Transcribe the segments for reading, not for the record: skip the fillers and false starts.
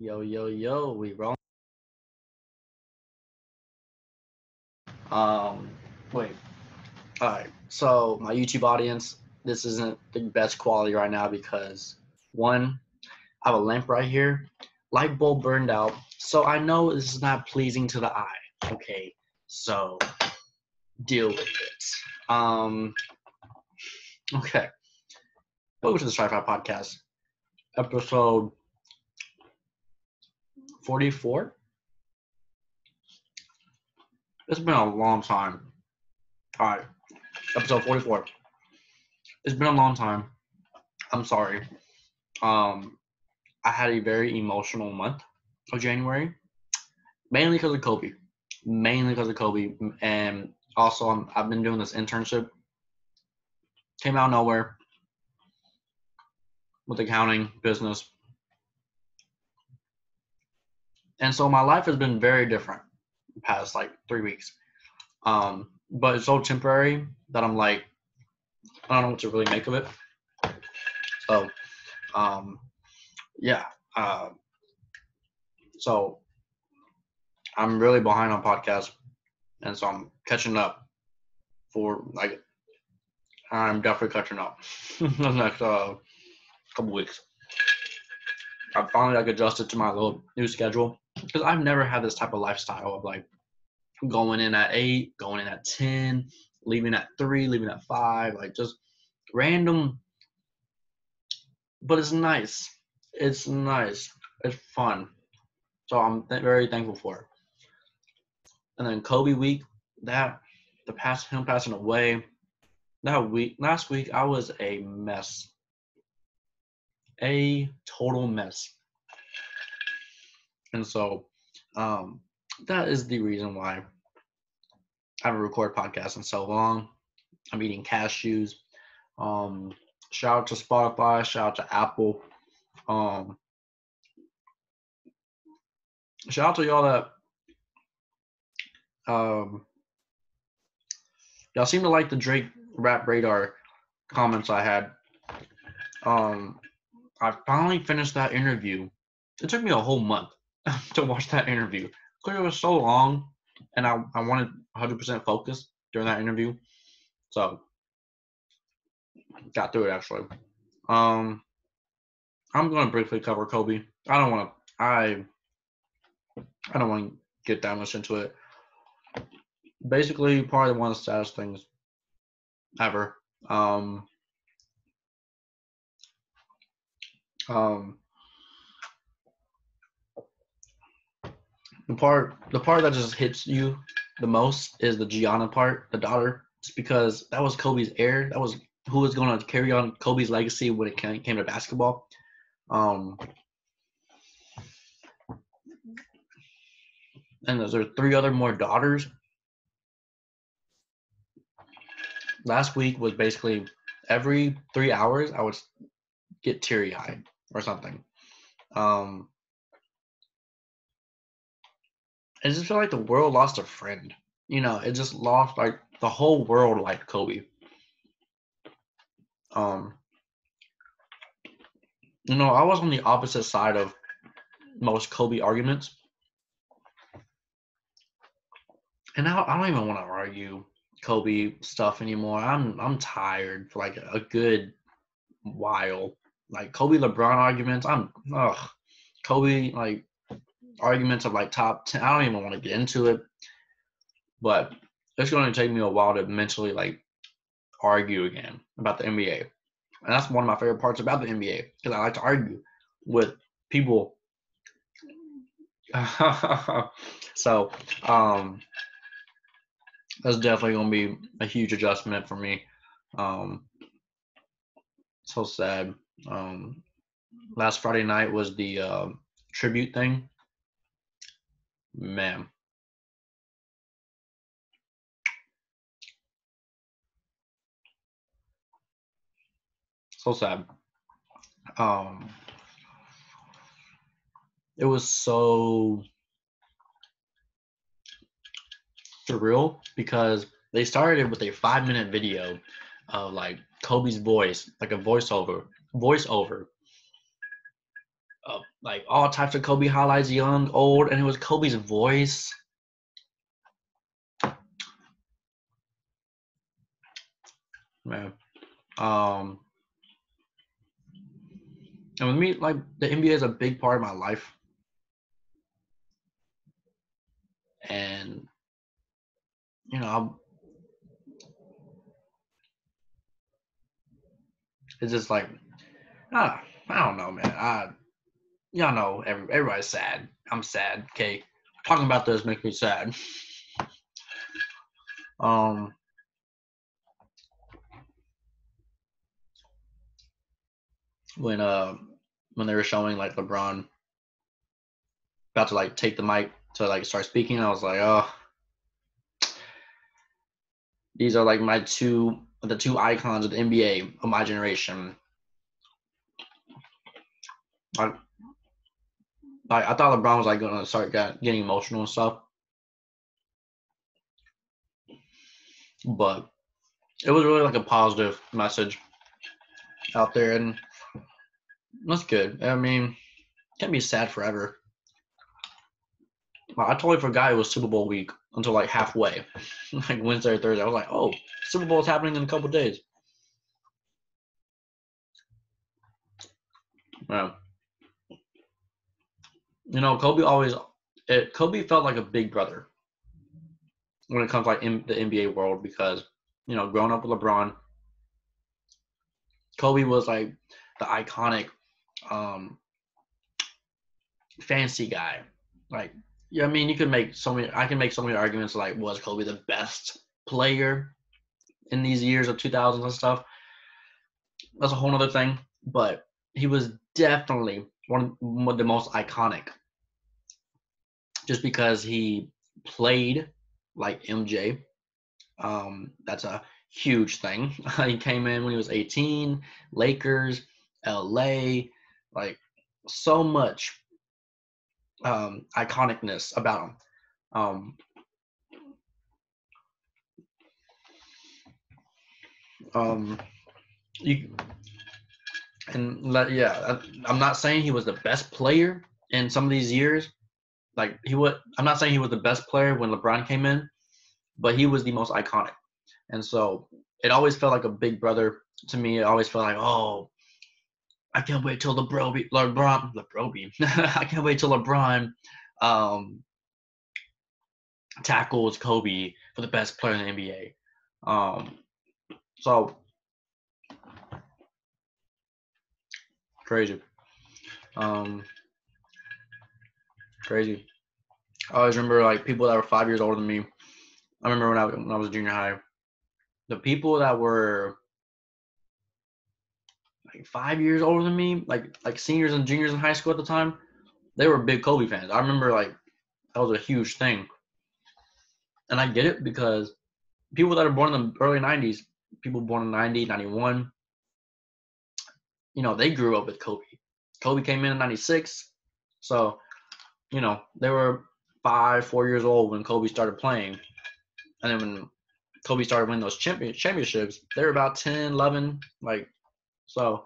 Yo, yo, yo, we wrong. Wait. All right. So my YouTube audience, this isn't the best quality right now because one, I have a lamp right here, light bulb burned out, so I know this is not pleasing to the eye. Okay, so deal with it. Okay. Welcome to the Sci-Fi podcast, episode 44. It's been a long time. All right, episode 44. It's been a long time. I'm sorry. Um, I had a very emotional month of January, mainly because of KOBE. Mainly because of KOBE, and also I've been doing this internship. Came out of nowhere with accounting, business, and so my life has been very different the past like 3 weeks. But it's so temporary that I'm like, I don't know what to really make of it. So, yeah. Uh, so I'm really behind on podcasts, and so I'm catching up for like I'm definitely catching up the next couple weeks. I finally like adjusted to my little new schedule because I've never had this type of lifestyle of like going in at 8, going in at 10, leaving at 3, leaving at 5, like just random. But it's nice. It's nice. It's fun. So I'm very thankful for it. And then KOBE week, that him passing away, last week I was a mess. A total mess. And so that is the reason why I haven't recorded podcasts in so long. I'm eating cashews. Shout out to Spotify, shout out to Apple. Shout out to y'all that y'all seem to like the Drake Rap Radar comments I had. I finally finished that interview. It took me a whole month to watch that interview because it was so long, and I wanted 100% focus during that interview. So got through it actually. I'm gonna briefly cover KOBE. I don't want to get that much into it. Basically, probably one of the saddest things ever. Um, the part that just hits you the most is the Gianna part, the daughter, just because that was KOBE's heir. That was who was going to carry on KOBE's legacy when it came to basketball. And there are 3 other more daughters. Last week was basically every 3 hours I would get teary-eyed or something. I just feel like the world lost a friend. You know, it just lost like the whole world liked KOBE. You know, I was on the opposite side of most KOBE arguments. And now I don't even want to argue KOBE stuff anymore. I'm tired for like a good while. Like KOBE LeBron arguments, KOBE like arguments of like top 10. I don't even want to get into it. But it's going to take me a while to mentally like argue again about the NBA. And that's one of my favorite parts about the NBA because I like to argue with people. So that's definitely going to be a huge adjustment for me. So sad. Last Friday night was the tribute thing. Man. So sad. It was so surreal because they started with a 5-minute video of like KOBE's voice, like a voiceover like all types of Kobe highlights, young, old, and it was Kobe's voice. Man, and with me, like the NBA is a big part of my life, and you know, it's just like I don't know, man. Y'all know everybody's sad. I'm sad. Okay, talking about this makes me sad. Um, when they were showing like LeBron about to like take the mic to like start speaking, I was like, oh, these are like the two icons of the NBA of my generation. I thought LeBron was like gonna start getting emotional and stuff, but it was really like a positive message out there, and that's good. I mean, can't be sad forever. I totally forgot it was Super Bowl week until like halfway, like Wednesday or Thursday. I was like, oh, Super Bowl is happening in a couple days. Yeah. You know, Kobe felt like a big brother when it comes like in the NBA world because you know, growing up with LeBron, Kobe was like the iconic fancy guy. Like, yeah, I mean, I can make so many arguments like, was Kobe the best player in these years of 2000s and stuff? That's a whole other thing. But he was definitely one of the most iconic just because he played like MJ. That's a huge thing. He came in when he was 18, Lakers, LA, like so much iconicness about him. Um, um, you and yeah, I'm not saying he was the best player in some of these years. Like he would, I'm not saying he was the best player when LeBron came in, but he was the most iconic. And so it always felt like a big brother to me. It always felt like, oh, I can't wait till LeBron, I can't wait till LeBron um, tackles Kobe for the best player in the NBA. So crazy, um, crazy. I always remember like people that were 5 years older than me. I remember when I was junior high, the people that were like 5 years older than me, like seniors and juniors in high school at the time, they were big Kobe fans. I remember like that was a huge thing, and I get it because people that are born in the early 90s, people born in 90, 91, you know, they grew up with Kobe. Kobe came in 96, so you know they were 4 years old when Kobe started playing, and then when Kobe started winning those championships, they were about 10, 11, like so.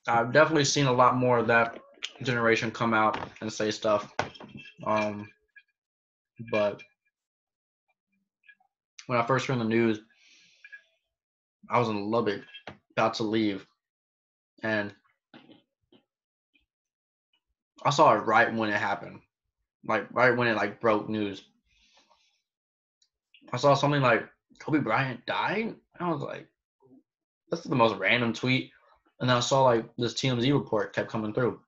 I've definitely seen a lot more of that generation come out and say stuff. Um, but when I first heard the news, I was in Lubbock, about to leave, and I saw it right when it happened, like right when it like broke news. I saw something like Kobe Bryant died. I was like, that's the most random tweet. And then I saw like this TMZ report kept coming through,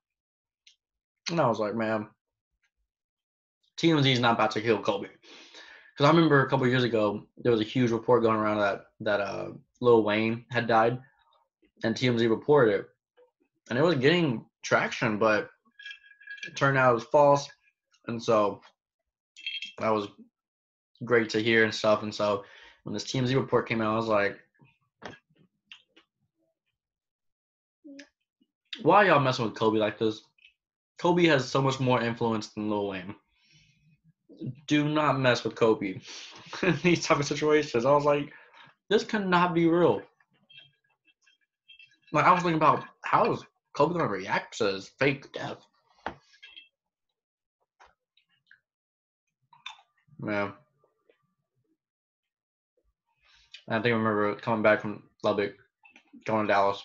and I was like, man, TMZ is not about to kill Kobe. Because I remember a couple of years ago, there was a huge report going around that Lil Wayne had died, and TMZ reported it, and it was getting traction, but it turned out it was false, and so that was great to hear and stuff. And so when this TMZ report came out, I was like, why are y'all messing with Kobe like this? Kobe has so much more influence than Lil Wayne. Do not mess with Kobe in these type of situations. I was like, this cannot be real. Like I was thinking about Kobe gonna react to his fake death. Man. I think I remember coming back from Lubbock, going to Dallas.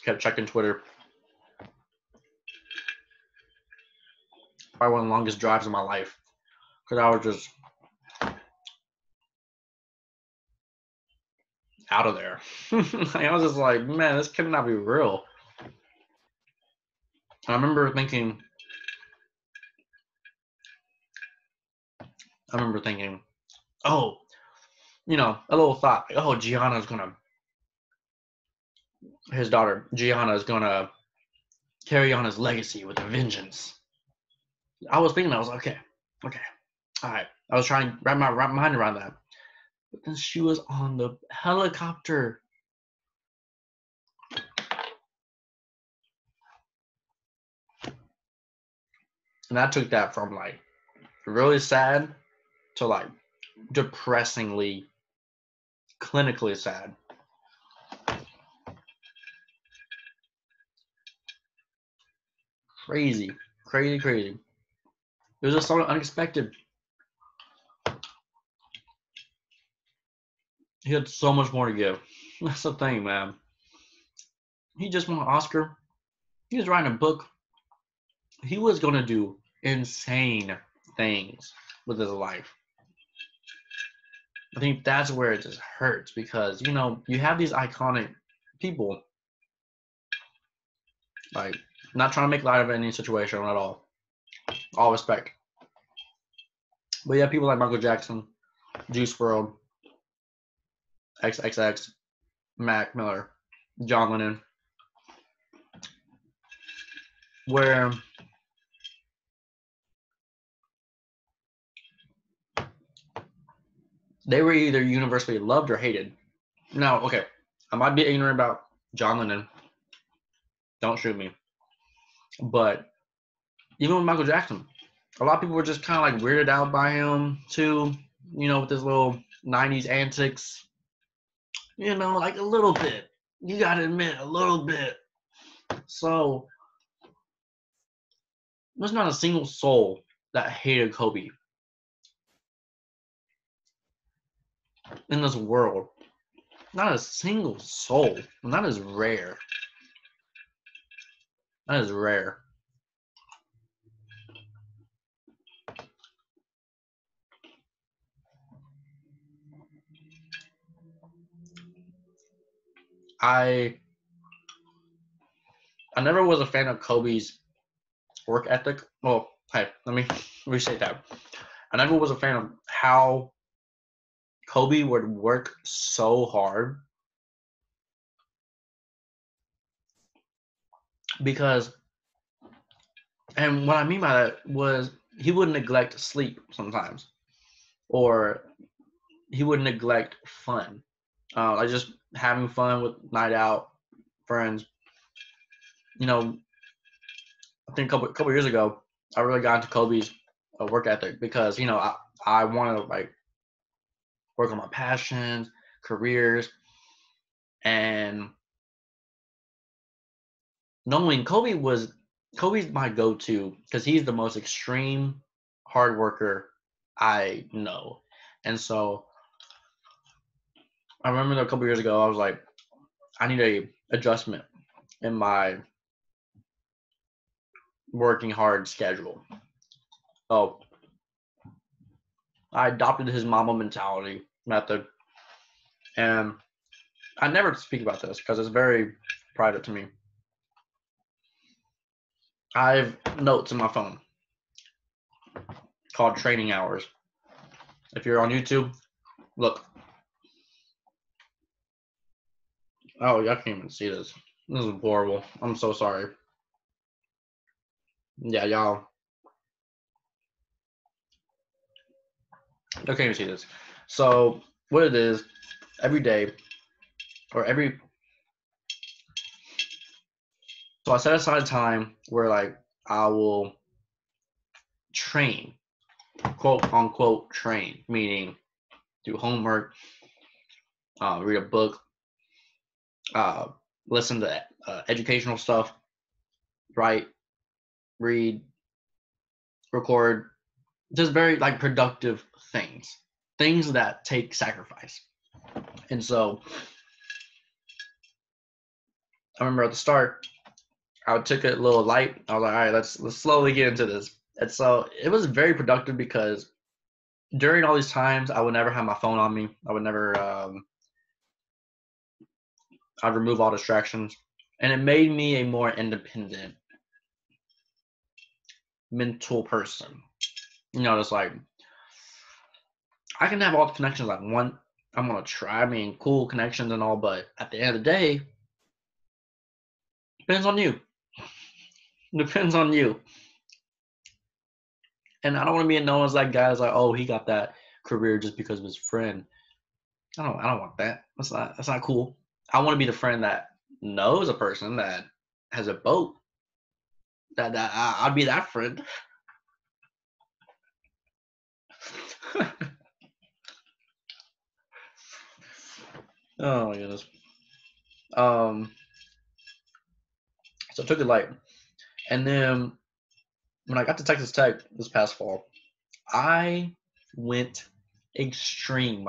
Kept checking Twitter. Probably one of the longest drives of my life. Because I was just out of there. I was just like, man, this cannot be real. I remember thinking, oh, you know, a little thought, like, oh, his daughter, Gianna's gonna carry on his legacy with a vengeance. I was thinking, I was like, okay, all right. I was trying to wrap my mind around that. But then she was on the helicopter. And I took that from like really sad to like depressingly, clinically sad. Crazy. It was just so unexpected. He had so much more to give. That's the thing, man. He just won an Oscar. He was writing a book. He was gonna do insane things with his life. I think that's where it just hurts because, you know, you have these iconic people, like, not trying to make light of any situation at all respect. But you have people like Michael Jackson, Juice WRLD, XXX, Mac Miller, John Lennon, where they were either universally loved or hated. Now, okay, I might be ignorant about John Lennon. Don't shoot me. But even with Michael Jackson, a lot of people were just kind of like weirded out by him too, you know, with his little 90s antics. You know, like a little bit. You gotta admit, a little bit. So, there's not a single soul that hated Kobe in this world. Not a single soul. And that is rare. That is rare. I never was a fan of Kobe's work ethic. Well, hey, let me restate that. I never was a fan of how Kobe would work so hard because, and what I mean by that was he would neglect sleep sometimes, or he would neglect fun, like just having fun with night out, friends. You know, I think a couple years ago, I really got into Kobe's work ethic because, you know, I want to like work on my passions, careers, and knowing Kobe's my go-to because he's the most extreme hard worker I know. And so I remember a couple years ago, I was like, I need a adjustment in my working hard schedule. So I adopted his mama mentality method. And I never speak about this because it's very private to me. I have notes in my phone called training hours. If you're on YouTube, look. Oh, y'all can't even see this. This is horrible. I'm so sorry. Yeah, y'all can't even see this. So what it is, every day or every so I set aside time where like I will train, quote unquote train, meaning do homework, read a book, listen to educational stuff, write, read, record, just very like productive things that take sacrifice. And so I remember at the start, I took it a little light. I was like, all right, let's slowly get into this. And so it was very productive because during all these times, I would never have my phone on me. I would never, I'd remove all distractions. And it made me a more independent mental person. You know, just like, I can have all the connections I want. I'm going to try. I mean, cool connections and all, but at the end of the day, depends on you. Depends on you. And I don't want to be known as that guy that's like, oh, he got that career just because of his friend. I don't want that. That's not cool. I want to be the friend that knows a person that has a boat. I'd be that friend. Oh my goodness. So I took it light. And then when I got to Texas Tech this past fall, I went extreme.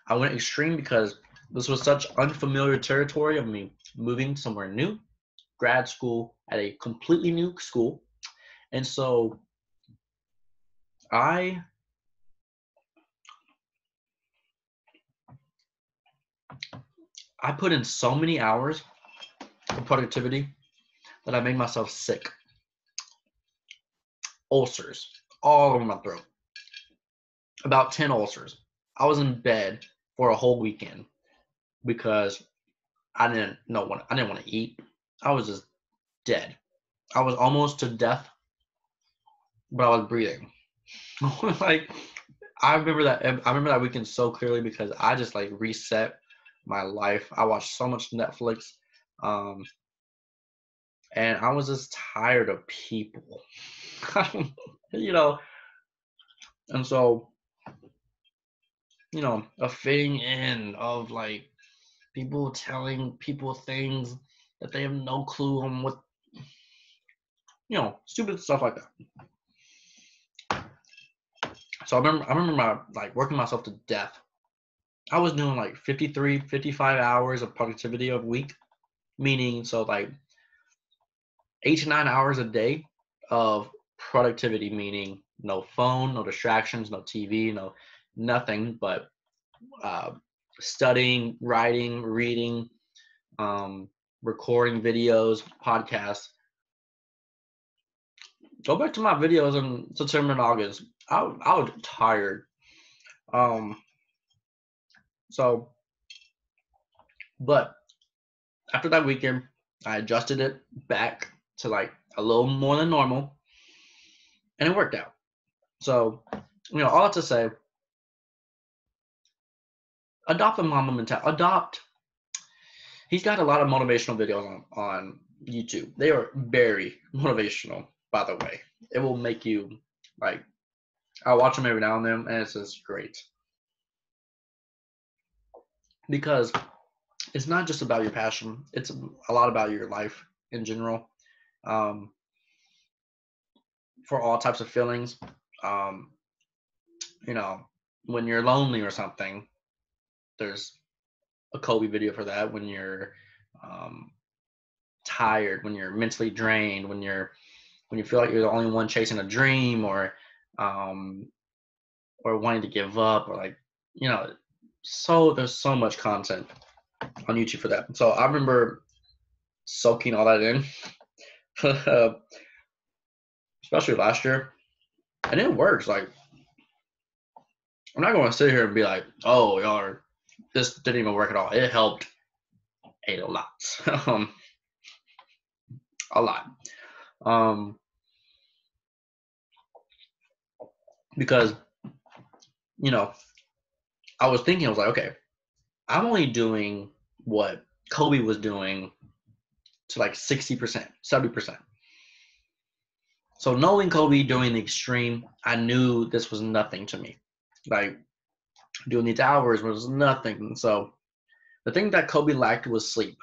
I went extreme because this was such unfamiliar territory of me moving somewhere new, grad school at a completely new school. And so I put in so many hours of productivity that I made myself sick. Ulcers all over my throat. About 10 ulcers. I was in bed for a whole weekend because I didn't want to eat. I was just dead. I was almost to death, but I was breathing. Like I remember that weekend so clearly because I just like reset my life. I watched so much Netflix, and I was just tired of people, you know. And so, you know, a fitting in of like people telling people things that they have no clue on what, you know, stupid stuff like that. So I remember my like working myself to death. I was doing like 53, 55 hours of productivity a week, meaning so like 8 to 9 hours a day of productivity, meaning no phone, no distractions, no TV, no nothing but studying, writing, reading, recording videos, podcasts. Go back to my videos in September and August. I was tired. But after that weekend, I adjusted it back to like a little more than normal, and it worked out. So, you know, all that to say, adopt the mama mentality. He's got a lot of motivational videos on YouTube. They are very motivational, by the way. It will make you like, I watch them every now and then, and it's just great. Because it's not just about your passion. It's a lot about your life in general. For all types of feelings. You know, when you're lonely or something, there's a KOBE video for that. When you're tired, when you're mentally drained, when you feel like you're the only one chasing a dream, or wanting to give up, or like, you know, so there's so much content on YouTube for that. So I remember soaking all that in, especially last year, and it works. Like, I'm not going to sit here and be like, oh, y'all this didn't even work at all. It helped a lot. A lot. Because, you know, I was thinking, I was like, okay, I'm only doing what KOBE was doing to like 60%, 70%. So knowing KOBE doing the extreme, I knew this was nothing to me. Like, doing these hours was nothing. So the thing that Kobe lacked was sleep.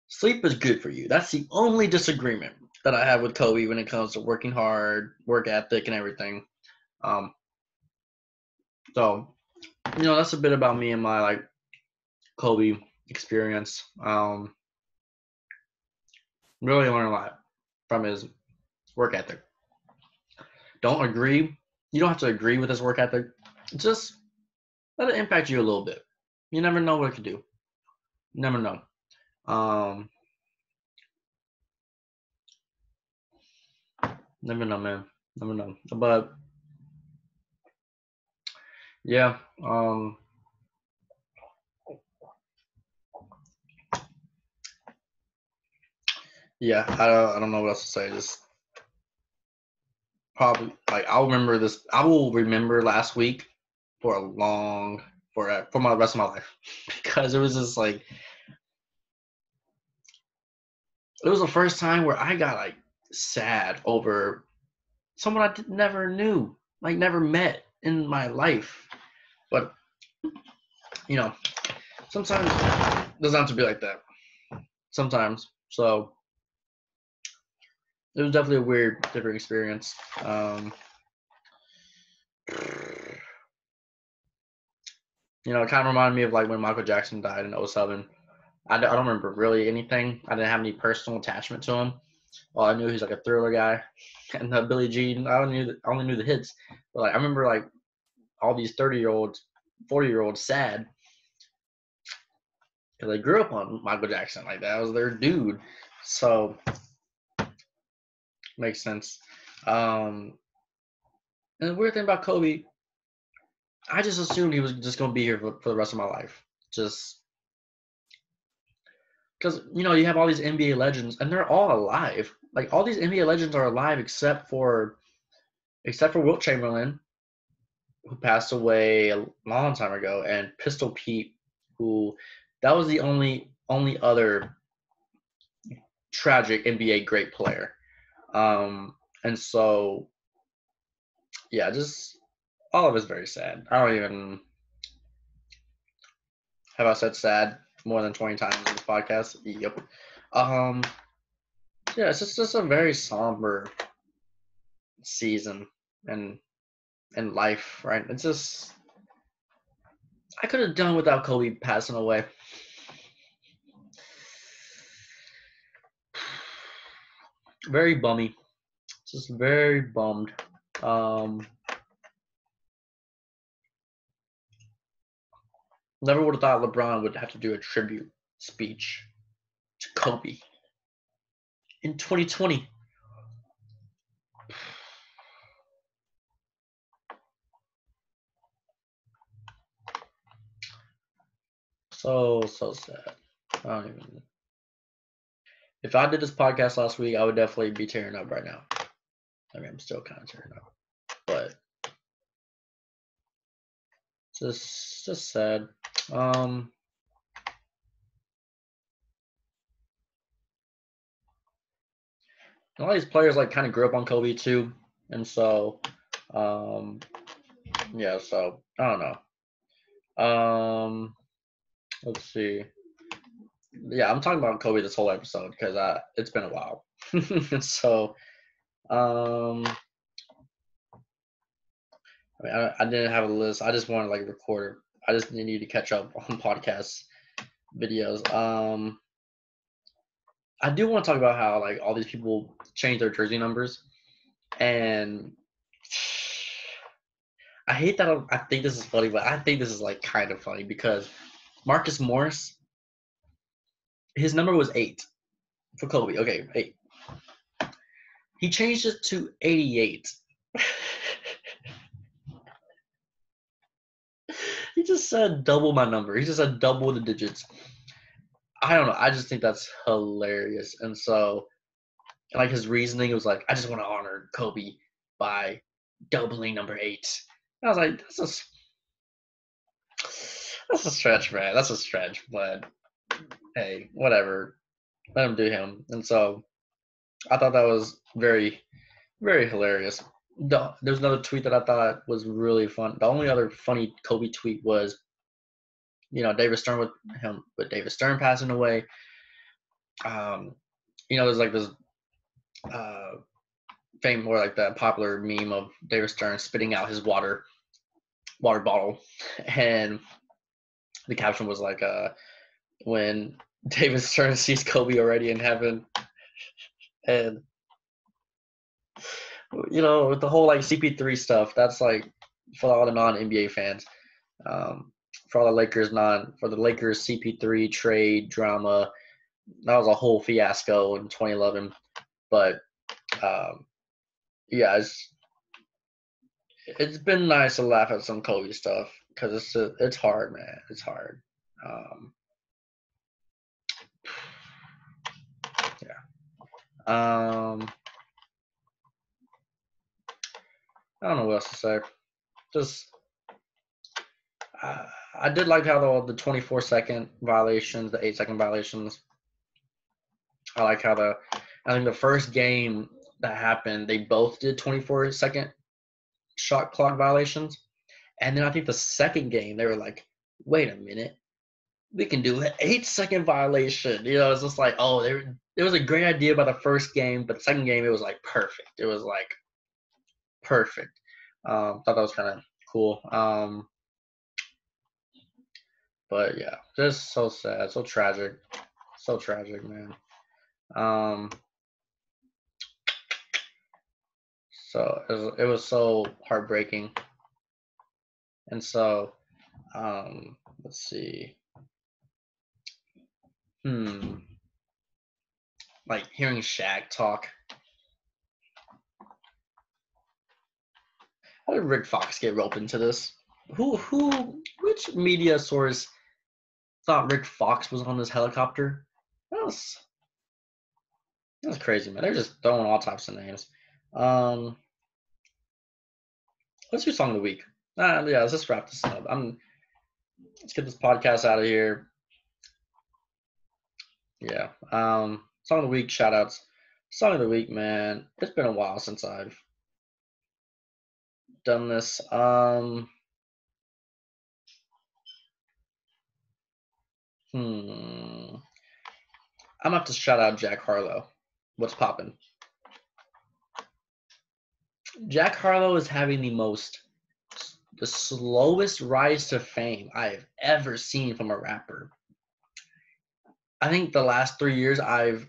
Sleep is good for you. That's the only disagreement that I have with Kobe when it comes to working hard, work ethic, and everything. Um, so that's a bit about me and my like Kobe experience. Really learned a lot from his work ethic. Don't agree. You don't have to agree with his work ethic. Just let it impact you a little bit. You never know what it could do. You never know. Um, Never know, man. Never know. But yeah, yeah. I don't know what else to say. Just probably like I'll remember this. I will remember last week for a long for my rest of my life because it was just like it was the first time where I got like sad over someone I never knew, like never met in my life. But you know, sometimes it doesn't have to be like that. Sometimes, so it was definitely a weird, different experience. It kind of reminded me of like when Michael Jackson died in '07. I don't remember really anything. I didn't have any personal attachment to him. All I knew he was like a Thriller guy, and Billie Jean. I only knew the hits. But like I remember like all these 30-year-olds, 40-year-olds sad because they grew up on Michael Jackson. Like that was their dude. So makes sense. And the weird thing about Kobe, I just assumed he was just gonna be here for the rest of my life. Just because you have all these NBA legends and they're all alive. Like all these NBA legends are alive except for Wilt Chamberlain, who passed away a long time ago, and Pistol Pete, who that was the only other tragic NBA great player. And so yeah, just all of it's very sad. I don't even have I said sad more than 20 times in this podcast. Yep. Yeah, it's just a very somber season and life, right? It's just I could have done without Kobe passing away. Very bummy. Just very bummed. Never would have thought LeBron would have to do a tribute speech to Kobe in 2020. So sad. I don't even. If I did this podcast last week, I would definitely be tearing up right now. I mean, I'm still kind of tearing up, but just sad. A lot of these players like kind of grew up on Kobe too, and so, yeah. So I don't know. Let's see. Yeah, I'm talking about Kobe this whole episode because it's been a while. So, I mean, I didn't have a list. I just wanted to like record. I just need to catch up on podcast videos. I do want to talk about how like all these people change their jersey numbers, and I hate that. I think this is funny, but I think this is like kind of funny because Marcus Morris, his number was 8 for Kobe. Okay, 8. He changed it to 88. He just said double my number. He just said double the digits. I don't know. I just think that's hilarious. And so, like his reasoning was like, I just want to honor Kobe by doubling number 8. And I was like, that's a stretch, man. That's a stretch. But hey, whatever. Let him do him. And so I thought that was very, very hilarious. There's another tweet that I thought was really fun. The only other funny Kobe tweet was, David Stern with David Stern passing away. There's like this fame, or like that popular meme of David Stern spitting out his water bottle, and the caption was like, when David Stern sees Kobe already in heaven, and with the whole like CP3 stuff, that's like for all the non-NBA fans, for the Lakers CP3 trade drama, that was a whole fiasco in 2011. But yeah, it's been nice to laugh at some Kobe stuff because it's hard, man. It's hard. Yeah. I don't know what else to say. Just I did like how the 24-second violations, the 8-second violations. I like how I think the first game that happened, they both did 24-second shot clock violations. And then I think the second game, they were like, wait a minute, we can do an 8-second violation. It's just like, oh, it was a great idea by the first game, but the second game, it was like perfect. It was like perfect. Thought that was kind of cool. But yeah, just so sad, so tragic, man. So it was so heartbreaking. And so, let's see. Like hearing Shaq talk. How did Rick Fox get roped into this? Which media source thought Rick Fox was on this helicopter? That's crazy, man. They're just throwing all types of names. What's your song of the week? Yeah, let's just wrap this up. Let's get this podcast out of here. Yeah. Song of the week, shoutouts. Song of the week, man. It's been a while since I've done this. I'm gonna have to shout out Jack Harlow. What's poppin'? Jack Harlow is having the slowest rise to fame I've ever seen from a rapper. I think the last 3 years I've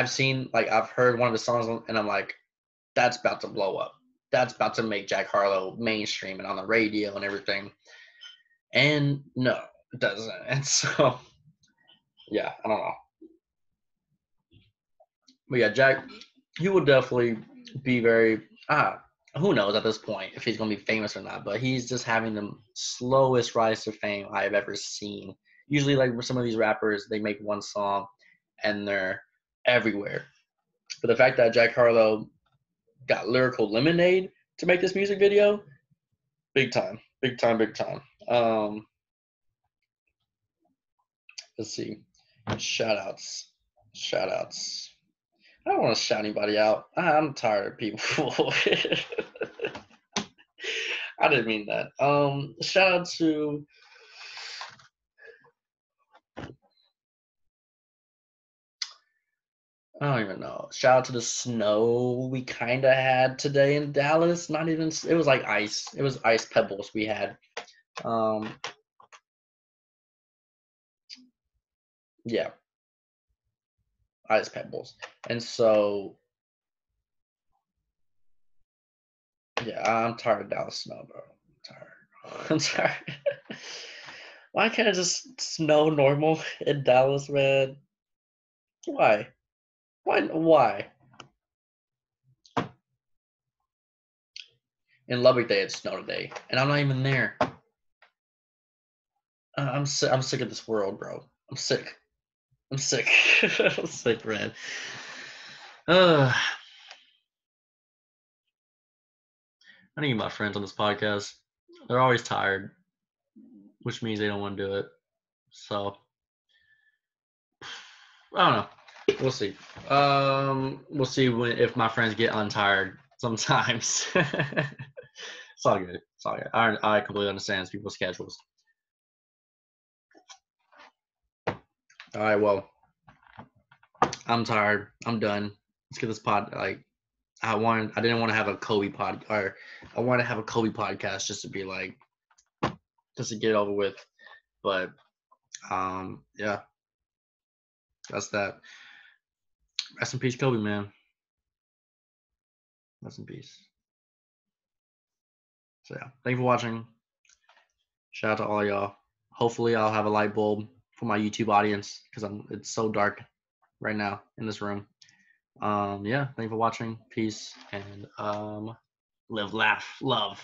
seen, like, I've heard one of the songs and I'm like, that's about to blow up. That's about to make Jack Harlow mainstream and on the radio and everything. And no, it doesn't. And so, yeah, I don't know. But yeah, Jack, he would definitely be very, who knows at this point if he's going to be famous or not, but he's just having the slowest rise to fame I've ever seen. Usually, like some of these rappers, they make one song and they're everywhere. But the fact that Jack Harlow got Lyrical Lemonade to make this music video, big time. Let's see. Shoutouts. I don't want to shout anybody out. I'm tired of people. I didn't mean that. Shout out to I don't even know. Shout out to the snow we kind of had today in Dallas. Not even, it was like ice. It was ice pebbles we had. Yeah. Ice pebbles. And so, yeah, I'm tired of Dallas snow, bro. I'm tired. Why can't it just snow normal in Dallas, man? Why? In Lubbock, they had snow today, and I'm not even there. I'm sick of this world, bro. I'm sick. I'm sick, man. I need my friends on this podcast. They're always tired, which means they don't want to do it. So, I don't know. We'll see. We'll see if my friends get untired sometimes. It's all good. It's all good. I completely understand people's schedules. All right, well, I'm tired. I'm done. Let's get this pod. Like, I didn't want to have a Kobe pod, or I wanted to have a Kobe podcast just to be like, just to get it over with. But, yeah, that's that. Rest in peace, Kobe, man. Rest in peace. So yeah, thank you for watching. Shout out to all y'all. Hopefully, I'll have a light bulb for my YouTube audience because it's so dark right now in this room. Yeah, thank you for watching. Peace and live, laugh, love.